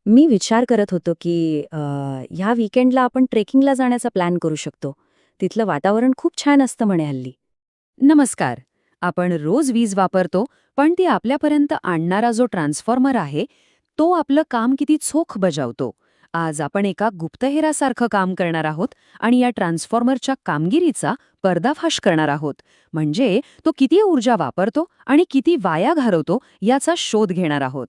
मी विचार करत होतो की ह्या वीकेंडला आपण ट्रेकिंगला जाण्याचा प्लॅन करू शकतो. तिथलं वातावरण खूप छान असतं म्हणे हल्ली. नमस्कार. आपण रोज वीज वापरतो, पण ती आपल्यापर्यंत आणणारा जो ट्रान्सफॉर्मर आहे, तो आपलं काम किती चोख बजावतो. आज आपण एका गुप्तहेरासारखं काम करणार आहोत आणि या ट्रान्सफॉर्मरच्या कामगिरीचा पर्दाफाश करणार आहोत. म्हणजे तो किती ऊर्जा वापरतो आणि किती वाया घालवतो याचा शोध घेणार आहोत.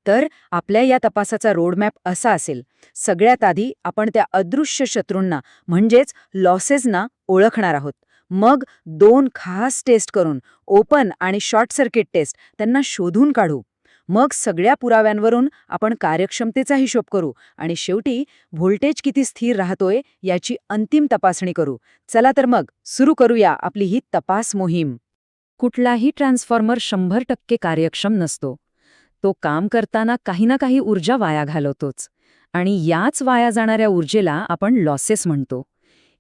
तर आपल्या या तपासाचा रोडमॅप असा असेल. सगळ्यात आधी आपण त्या अदृश्य शत्रूंना म्हणजेच लॉसेसना ओळखणार आहोत. मग 2 खास टेस्ट करून ओपन आणि शॉर्ट सर्किट टेस्ट त्यांना शोधून काढू. मग सगळ्या पुराव्यांवरून आपण कार्यक्षमतेचा हिशोब करू आणि शेवटी व्होल्टेज किती स्थिर राहतोय याची अंतिम तपासणी करू. चला तर मग सुरू करूया आपली ही तपास मोहीम. कुठलाही ट्रान्सफॉर्मर 100% कार्यक्षम नसतो. तो काम करताना काही ना काही ऊर्जा वाया घालवतोच. आणि याच वाया जाणाऱ्या ऊर्जेला आपण लॉसेस म्हणतो.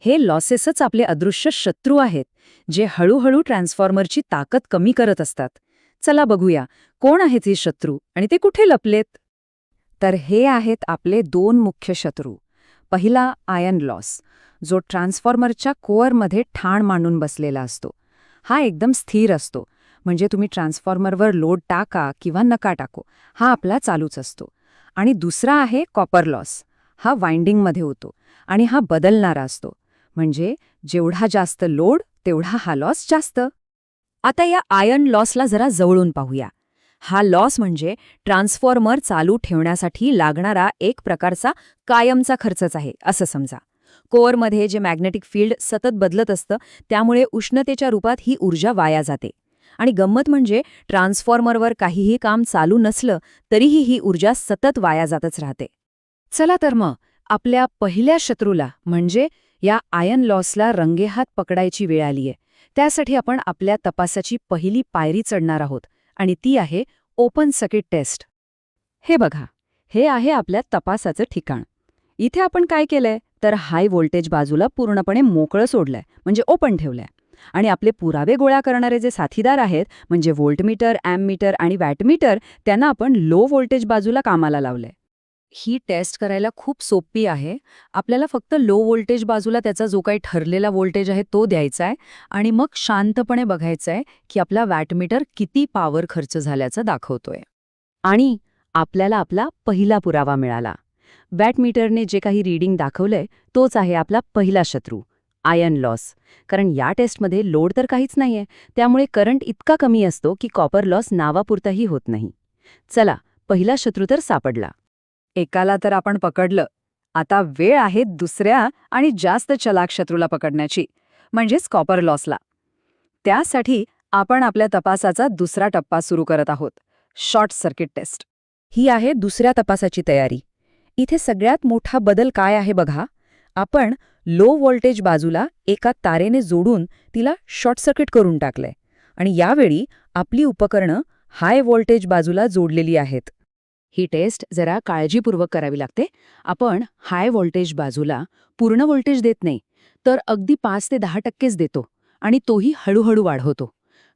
हे लॉसेसच आपले अदृश्य शत्रू आहेत, जे हळूहळू ट्रान्सफॉर्मरची ताकद कमी करत असतात. चला बघूया, कोण आहेत हे शत्रू आणि ते कुठे लपलेत? तर हे आहेत आपले 2 मुख्य शत्रू. पहिला आयन लॉस, जो ट्रान्सफॉर्मरच्या कोअरमध्ये ठाण मांडून बसलेला असतो. हा एकदम स्थिर असतो, म्हणजे तुम्ही ट्रान्सफॉर्मरवर लोड टाका किंवा नका टाको, हा आपला चालूच असतो. आणि दुसरा आहे कॉपर लॉस. हा वाइंडिंगमध्ये होतो आणि हा बदलणारा असतो. म्हणजे जेवढा जास्त लोड तेवढा हा लॉस जास्त. आता या आयर्न लॉसला जरा जवळून पाहूया. हा लॉस म्हणजे ट्रान्सफॉर्मर चालू ठेवण्यासाठी लागणारा एक प्रकारचा कायमचा खर्चच आहे, असं समजा. कोअरमध्ये जे मॅग्नेटिक फील्ड सतत बदलत असतं, त्यामुळे उष्णतेच्या रूपात ही ऊर्जा वाया जाते. आणि गंमत म्हणजे ट्रान्सफॉर्मरवर काहीही काम चालू नसलं तरीही ही ऊर्जा सतत वाया जातच राहते. चला तर मग आपल्या पहिल्या शत्रूला म्हणजे या आयन लॉसला रंगेहात पकडायची वेळ आलीये. त्यासाठी आपण आपल्या तपासाची पहिली पायरी चढणार आहोत आणि ती आहे ओपन सर्किट टेस्ट. हे बघा, हे आहे आपल्या तपासाचं ठिकाण. इथे आपण काय केलंय तर हाय व्होल्टेज बाजूला पूर्णपणे मोकळं सोडलंय, म्हणजे ओपन ठेवलंय. आणि आपले पुरावे गोळा करणारे जे साथीदार आहेत, म्हणजे व्होल्टमीटर, ॲम्पमीटर आणि वॅटमीटर, त्यांना आपण लो व्होल्टेज बाजूला कामाला लावलंय. ही टेस्ट करायला खूप सोपी आहे. आपल्याला फक्त लो व्होल्टेज बाजूला त्याचा जो काही ठरलेला व्होल्टेज आहे तो द्यायचा आहे आणि मग शांतपणे बघायचं आहे की आपला वॅटमीटर किती पॉवर खर्च झाल्याचं दाखवतोय. आणि आपल्याला आपला पहिला पुरावा मिळाला. वॅटमीटरने जे काही रीडिंग दाखवलंय तोच आहे आपला पहिला शत्रू, आयन लॉस. कारण या टेस्टमध्ये लोड तर काहीच नाहीये, त्यामुळे करंट इतका कमी असतो की कॉपर लॉस नावापुरताही होत नाही. चला, पहिला शत्रू तर सापडला. एकाला तर आपण पकडलं. आता वेळ आहे दुसऱ्या आणि जास्त चलाक शत्रूला पकडण्याची, म्हणजेच कॉपर लॉसला. त्यासाठी आपण आपल्या तपासाचा दुसरा टप्पा सुरू करत आहोत, शॉर्ट सर्किट टेस्ट. ही आहे दुसऱ्या तपासाची तयारी. इथे सगळ्यात मोठा बदल काय आहे बघा. आपण लो व्होल्टेज बाजूला एका तारेने जोडून तिला शॉर्ट सर्किट करून टाकलंय आणि यावेळी आपली उपकरणं हाय व्होल्टेज बाजूला जोडलेली आहेत. ही टेस्ट जरा काळजीपूर्वक करावी लागते. आपण हाय व्होल्टेज बाजूला पूर्ण व्होल्टेज देत नाही, तर अगदी 5 ते 10% देतो आणि तोही हळूहळू वाढवतो.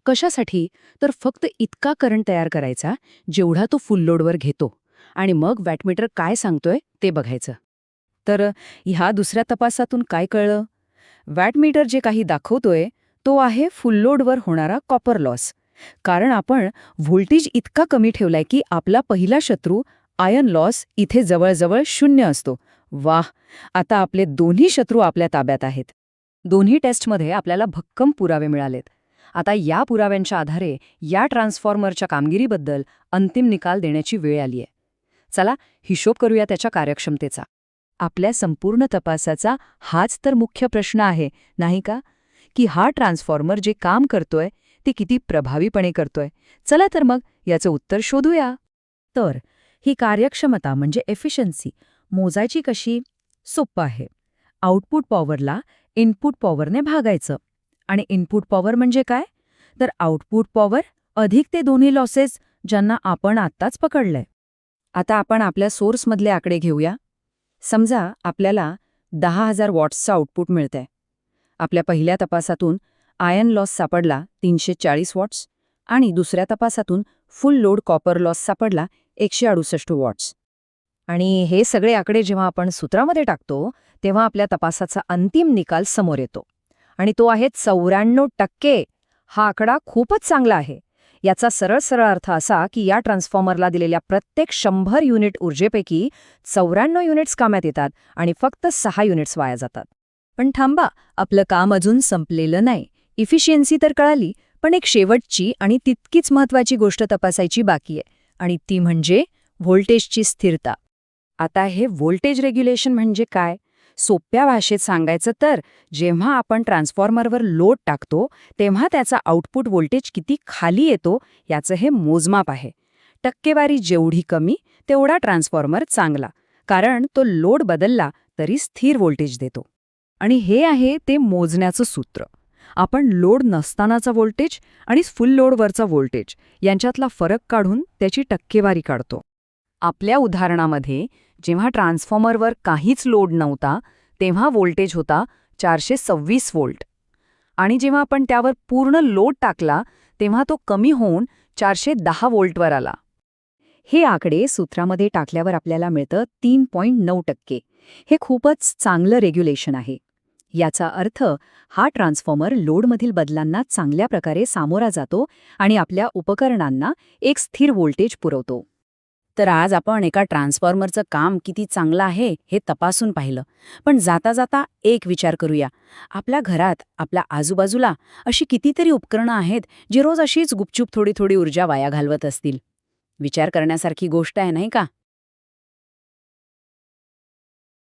कशासाठी? तर फक्त इतका करंट तयार करायचा जेवढा तो फुल लोडवर घेतो आणि मग वॅटमीटर काय सांगतोय ते बघायचं. तर ह्या दुसऱ्या तपासातून काय कळलं? वॅटमीटर जे काही दाखवतोय तो आहे फुल लोडवर होणारा कॉपर लॉस. कारण आपण व्होल्टेज इतका कमी ठेवलाय की आपला पहिला शत्रू आयन लॉस इथे जवळजवळ 0 असतो. वाह! आता आपले दोन्ही शत्रू आपल्या ताब्यात आहेत. दोन्ही टेस्टमध्ये आपल्याला भक्कम पुरावे मिळालेत. आता या पुराव्यांच्या आधारे या ट्रान्सफॉर्मरच्या कामगिरीबद्दल अंतिम निकाल देण्याची वेळ आलीय. चला, हिशोब करूया त्याच्या कार्यक्षमतेचा. आपल्या संपूर्ण तपासाचा हाच तर मुख्य प्रश्न आहे, नाही का? की हा ट्रान्सफॉर्मर जे काम करतोय ते किती प्रभावीपणे करतोय. चला तर मग याचं उत्तर शोधूया. तर ही कार्यक्षमता म्हणजे एफिशियन्सी मोजायची कशी? सोपं आहे. आउटपुट पॉवरला इनपुट पॉवरने भागायचं. आणि इनपुट पॉवर म्हणजे काय? तर आउटपुट पॉवर अधिक ते दोन्ही लॉसेस ज्यांना आपण आत्ताच पकडलंय. आता आपण आपल्या सोर्समधले आकडे घेऊया. समजा आपल्याला 10,000 वॉट्सचं आउटपुट मिळतंय. आपल्या पहिल्या तपासातून आयन लॉस सापडला 340 वॉट्स आणि दुसऱ्या तपासातून फुल लोड कॉपर लॉस सापडला 168 वॉट्स. आणि हे सगळे आकडे जेव्हा आपण सूत्रामध्ये टाकतो तेव्हा आपल्या तपासाचा अंतिम निकाल समोर येतो आणि तो आहे 94%. हा आकडा खूपच चांगला आहे. याचा सरळ अर्थ असा की या ट्रान्सफॉर्मरला दिलेल्या प्रत्येक 100 युनिट ऊर्जेपैकी 94 युनिट्स कामात येतात आणि फक्त 6 युनिट्स वाया जातात. पण थांबा, आपलं काम अजून संपलेलं नाही. इफिशियन्सी तर कळाली, पण एक शेवटची आणि तितकीच महत्वाची गोष्ट तपासायची बाकी आहे, आणि ती म्हणजे व्होल्टेजची स्थिरता. आता हे व्होल्टेज रेग्युलेशन म्हणजे काय? सोप्या भाषेत सांगायचं तर जेव्हा आपण ट्रान्सफॉर्मरवर लोड टाकतो तेव्हा त्याचा आउटपुट व्होल्टेज किती खाली येतो याचं हे मोजमाप आहे. टक्केवारी जेवढी कमी तेवढा ट्रान्सफॉर्मर चांगला, कारण तो लोड बदलला तरी स्थिर व्होल्टेज देतो. आणि हे आहे ते मोजण्याचं सूत्र. आपण लोड नसतानाचा व्होल्टेज आणि फुल लोडवरचा व्होल्टेज यांच्यातला फरक काढून त्याची टक्केवारी काढतो. आपल्या उदाहरणामध्ये जेव्हा ट्रान्सफॉर्मरवर काहीच लोड नव्हता तेव्हा व्होल्टेज होता 426 व्होल्ट, आणि जेव्हा आपण त्यावर पूर्ण लोड टाकला तेव्हा तो कमी होऊन 410 व्होल्टवर आला. हे आकडे सूत्रामध्ये टाकल्यावर आपल्याला मिळतं 3.9%. हे खूपच चांगलं रेग्युलेशन आहे. याचा अर्थ हा ट्रान्सफॉर्मर लोडमधील बदलांना चांगल्या प्रकारे सामोरा जातो आणि आपल्या उपकरणांना एक स्थिर व्होल्टेज पुरवतो. तर आज आपण एका ट्रान्सफॉर्मरचं काम किती चांगलं आहे हे तपासून पाहिलं. पण जाता जाता एक विचार करूया. आपल्या घरात, आपल्या आजूबाजूला अशी कितीतरी उपकरणं आहेत जी रोज अशीच गुपचूप थोडी थोडी ऊर्जा वाया घालवत असतील. विचार करण्यासारखी गोष्ट आहे, नाही का?